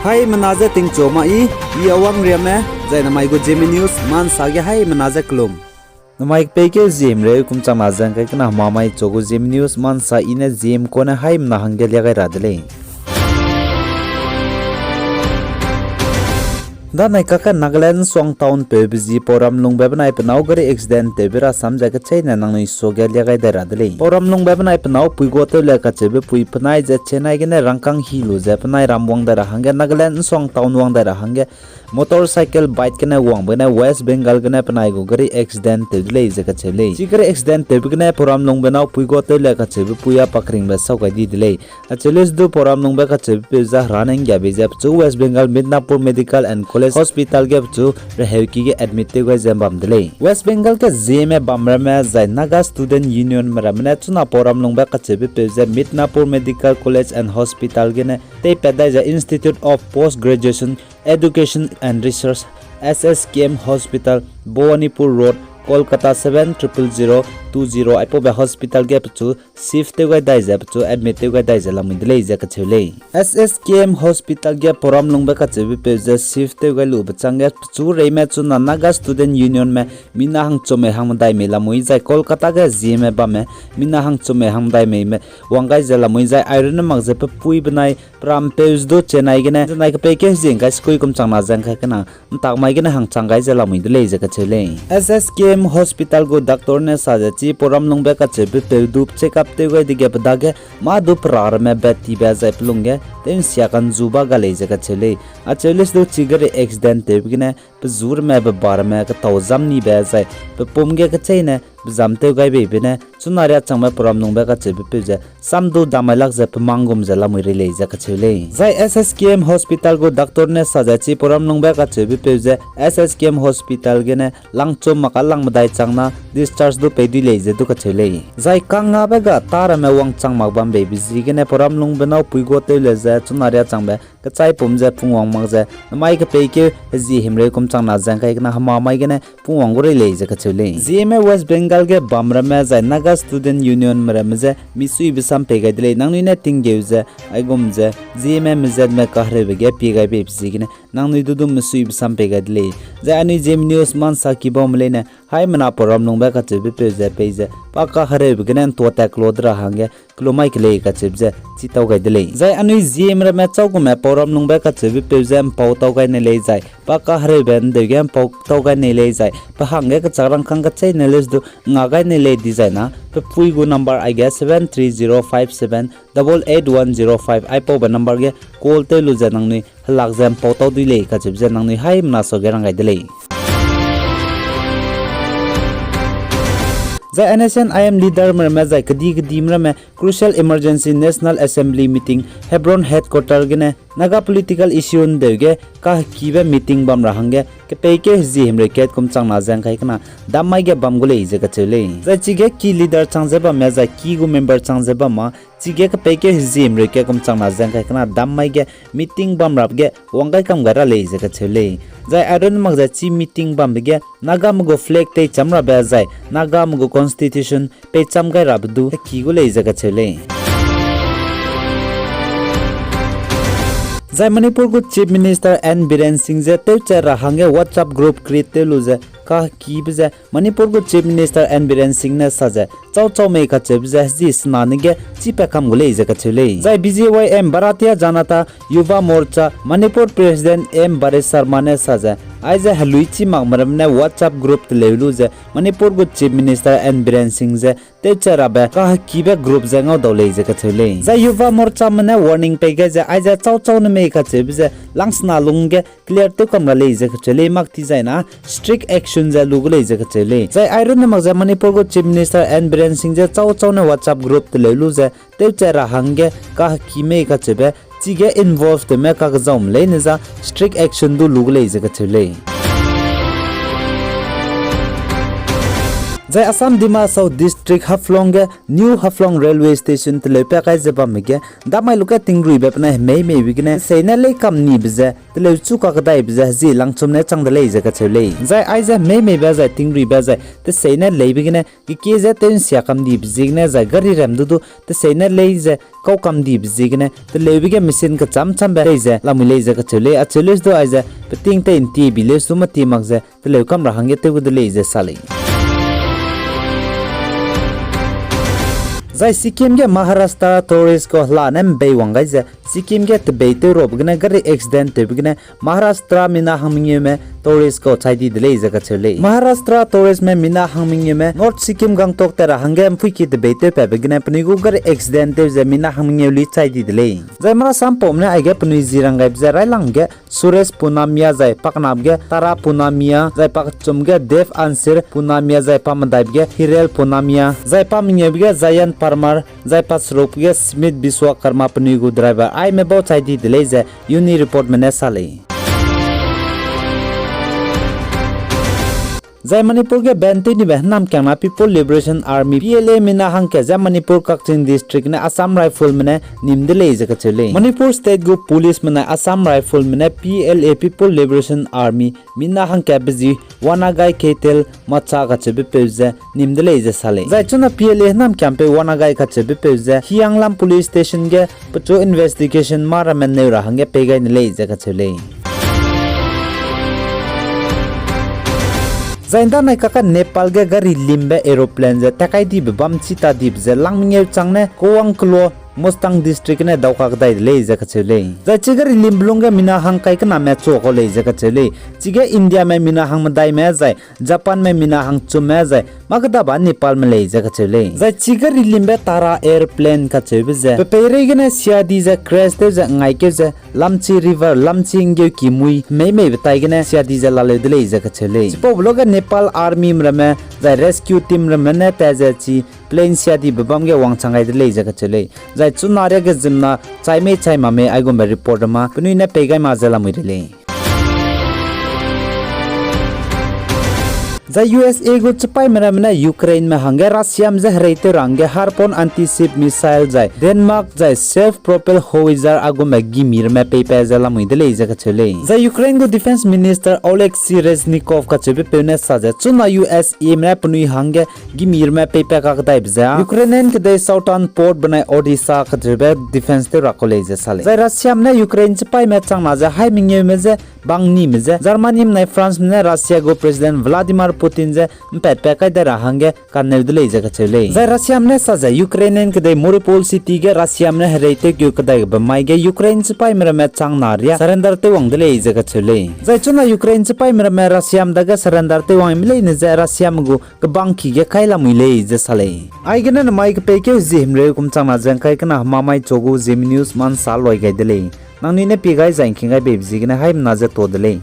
Hai menaza ting choma I awang riame zai namai go Zeme news man sage hai menaza klum. Namai peke Zeme re kum chang na jang kai kana mamai chogo Zeme news man sa ine Zeme ko na hai na hangel ya gai radle. Da nai kaka Nagaland song town pe biji poram lung ba banai panau gari accident te bira samja ka chaina nang noi sogel ya gai radle. Poram lung ba banai panau pui go te le ka chebe pui panai je chenai gene rangkang hi lu je panai ramwang da hange Nagaland song town wang da hange motorcycle bike kena wang bena West Bengal kena panai go gari accident te le je ka chele. Chi gari accident te kena poram lung banau pui go te le ka chebe puya pakring ba sau ka di dile. Acheles do poram lung ba ka chebe pe za raneng ya be je chu West Bengal Midnapur Medical and Hospital के बच्चों रहौकी के admit ते गए जंबाम दिले waste Bengal के जेमे बमरा में जाय नागा स्टूडेंट यूनियन मरमने चुना पोरम लंबा कचबे पेजे Midnapore Medical College and Hospital के ने ते पैदा जा Institute of Post Graduation Education and Research SSKM hospital Bhowanipore road Kolkata 700020 आइपो बे हॉस्पिटल के पचु शिफ्ट ते गय दाइ जा पचु एडमिट ते गय दाइ जा लमि दिले जा कछले SSKM हॉस्पिटल के पोरम लंबा कचबे पेजे शिफ्ट ते गय लु बचंगे पचु रेमे चु नागा स्टूडेंट यूनियन में मिना हंग चोमे हंग दाइ मेला मुइ जाय कोलकाता के जेमे बा में मिना हंग चोमे हंग दाइ में वांगाय जला मुइ जाय आयरन मगजे पे पुइ बनाय प्राम पेज दो चेन्नई के ने नाइ के पैकेज जिंग गाइस कोई कम चांगना जंग खा केना ताकमाय के हंग चांगाय जला मुइ दिले जा कछले SSKM हॉस्पिटल को डॉक्टर ने साजची पोरम लंबे का चेबे पे दुप चेकअप ते गय दिगे बदागे मा दुप रार में बेती बेजाय प्लुंगे तेन सियाकन जुबा गले जगह चले अचलिस दो चिगर एक्सीडेंट ते बिने जुर में बार में का तौजम नी बेजाय पे पुमगे के चेने जामते गय बेने चुनारिया चंगमे पोरम लंबे का चेबे पे जे समदु दामलक जे मांगुम जला मुरि ले जगह चले जाय SSKM हॉस्पिटल को डॉक्टर ने साजची पोरम लंबे का चेबे पे जे SSKM हॉस्पिटल के ने लांगचो मका लांग दाइ चांगना डिस्चार्ज दो पेदी ले जे दु कछले जाय कांगा बेगा तार में वंग चांग मागबाम बे बिजी के ने पोरम लुंग बनाव पुइगो ते ले जे चुनारिया चांगबे कचाय पुमजे पुंगवांग मागजे माइ के पेके जी हिमरे कुम चांग ना जंग काइना हमा माइ के ने पुंगवांग गोरे ले जे कछले जेमे वेस्ट बंगाल के बामरा में जाय नागा स्टूडेंट यूनियन मरे मजे मिसुइ बिसम पेगा दिले नांगनि ने तिंगे जे आइगुम जे जेमे मजे में कहरे बेगे पेगा बे बिजी के ने नांगनि दुदु मिसुइ बिसम पेगा दिले जे अनि जेम न्यूज मान साकी बमले ने हाय मना पोरम लंबा का चेबे पेजे पाका हरे बिगनन तो तक लोदरा हांगे क्लोमाइ के ले का चेबजे चिताव गय दिले जाय अनि जेम रे में चौको में पोरम लंबा का चेबे पेजे पाउताव गय ने ले जाय पाका हरे बेन देगे पाउताव गय ने ले जाय पहांगे का चारंग खंग का चै ने लेस दु ngagai ne le design na pe puigu number I guess 7305788105 ai po ba number ge call te lu janang ni halak jam pautaw dui le ka chip janang ni hai na so gerang gai dele The Nscn I am leader में जाय कदी कदी में crucial emergency national assembly meeting Hebron headquarter गने Naga political issue देगे का कीबे meeting बम रहंगे के पेके जी हमरे केत कुम चांग ना जंग खाइकना दामाइ गे बम गुले इजे कचले जाय चिगे की लीडर चांग बा में जाय की गु मेंबर चांग बा मा चिगे के पेके जी हमरे के कुम चांग ना जंग खाइकना दामाइ गे meeting बम रब गे वंगाय कम गरा ले इजे कचले जाय आयरन मग जाय ची meeting बम गे नागा मगो flag ते चमरा बे जाय नागा मगो constitution पे चमगाय रबदु की गु ले इजे कचले जाय मणिपुर को chief minister N Biren Singh जे तेचे रहांगे व्हाट्सएप ग्रुप क्रिएट तेलु जे का की बजे मणिपुर को chief minister N Biren Singh ने सजे चौ चौ में का चेब जे जी स्नानिगे चिपे कम गुले जे कचले जाय BJYM Bharatiya Janata Yuva Morcha Manipur president M बारे शर्मा ने सजे आइजे हलुइची मागमरम ने व्हाट्सएप ग्रुप लेलु जे मणिपुर को chief minister N Biren Singh जे तेचे रबे का कीबे ग्रुप जंगो दौले जे कचले जाय युवा मोर्चा मने वार्निंग पेगे जे आइजे चौ चौ ने में का चेब जे लांसना लुंगे क्लियर तो कम ले जे कचले मक्ति जायना स्ट्रिक्ट एक्शन जे लुगले जे कचले जाय आयरन मगजा मणिपुर को chief minister N Biren Singh जे चौ चौ ने व्हाट्सएप ग्रुप लेलु जे तेचे रहांगे का कीमे का चेबे चिगे इन्वॉल्व में का जम ले नजा स्ट्रिक्ट एक्शन दु लुगले जे कचले Zai Assam Dimashau District Haflong ge New Haflong Railway Station telepe kai jeba mege damai luka tingri bepna mei bigine seina le kam ni bize tele chu ka dai bize ji langchum ne chang dale je ka chele zai ai je mei ba zai tingri ba zai te seina le bigine ki ke je ten sia kam di bizigne zai gari ram du te seina le je kau kam di bizigne te le bige machine ka cham ba le je lamu le je ka chele a chele do ai je peting te inti bile suma ti mak je te le kam ra hange te gu le je sale Zai Sikkim ge Maharashtra tourist ko lanem bei wangai je Sikkim ge tebei te rob gna gari accident te bigne Maharashtra mina hamingye me tourist ko chaidi dele je ka chele Maharashtra tourist me mina hamingye me North Sikkim gangtok tera hangem phuki tebei te pe bigne pnigu gari accident te je mina hamingye li chaidi dele Zai mara sampom ne aige pnui jirangai je railang ge Suresh Punamia zai paknab ge Tara Punamia zai pakchum ge Dev Ansir Punamia zai pamadai ge Hirel Punamia zai pamingye ge Zayan Farmer zai pasrop ge Smith Biswakarma pnigu driver ai me bo chaidi dele je uni report mene sale Zai Manipur ke bente ni behnam kyangna People Liberation Army PLA mina hang ke Zai Manipur Kakching District ne Assam Rifle mene nimdele je ka chele Manipur State Group Police mene Assam Rifle mene PLA People Liberation Army mina hang ke bezi wanagai ketel macha ka chebe peze nimdele je sale Zai chuna PLA nam campe wanagai ka chebe peze Hianglam Police Station ge pacho investigation mara men ne ra hange pegai ne le je ka chele Zainda nai kaka Nepal ge gari limbe aeroplane je takai di bam chita dip je langmingeu changne kowang klo Mustang district ne dauka dai le je ka chele za chigari limblung ge mina hang kai kana me cho ko le je ka chele chige India me mina hang dai me jai Japan me mina hang chu me jai magda ba Nepal me le je ka chele za chigari limbe Tara airplane ka chebe je pere ge ne sia di je crash te je ngai ke je Lamchi river Lamchi nge ki mui me betai ge ne sia di je la le de le je ka chele po blog Nepal army me za rescue team me ne ta je chi plane sia di babam ge wang changai de le je ka chele zai chunaria ge jimna chai mame ai gom report ma puni na pegai ma jala murile Zai USA go chapai mera mena Ukraine me hange Russia me reite range harpon anti-ship missile zai Denmark zai self propelled howitzer ago me gimir me pepe jala muidele je ka chele Zai Ukraine go defense minister Oleksiy Reznikov ka chebe pene saja chuna USA me puni hange gimir me pepe ka dai bza Ukrainian ke de southern port banai Odisha ka chebe defense te rakole je sale Zai Russia me Ukraine chapai me chang na ja hai mingye me je bangni me je Germany me France me Russia go president Vladimir Putin je pet pekai da rahange karne dele je ka chele Zai Russia me saja Ukrainian ke de Mariupol city ge Russia me reite kyu ka dai ba mai ge Ukraine chapai me chang na ria surrender te wang dele je ka chele Zai chuna Ukraine chapai me Russia me daga surrender te wang mile ne je Russia me go ka bangki ge kaila muile je sale ai ge na mai ke pe ke zim re kum chang na jang kai kana mamai chogu Zeme news man sal loi gai dele nang ni ne pi gai jang kingai be biji ge na haim na je to dele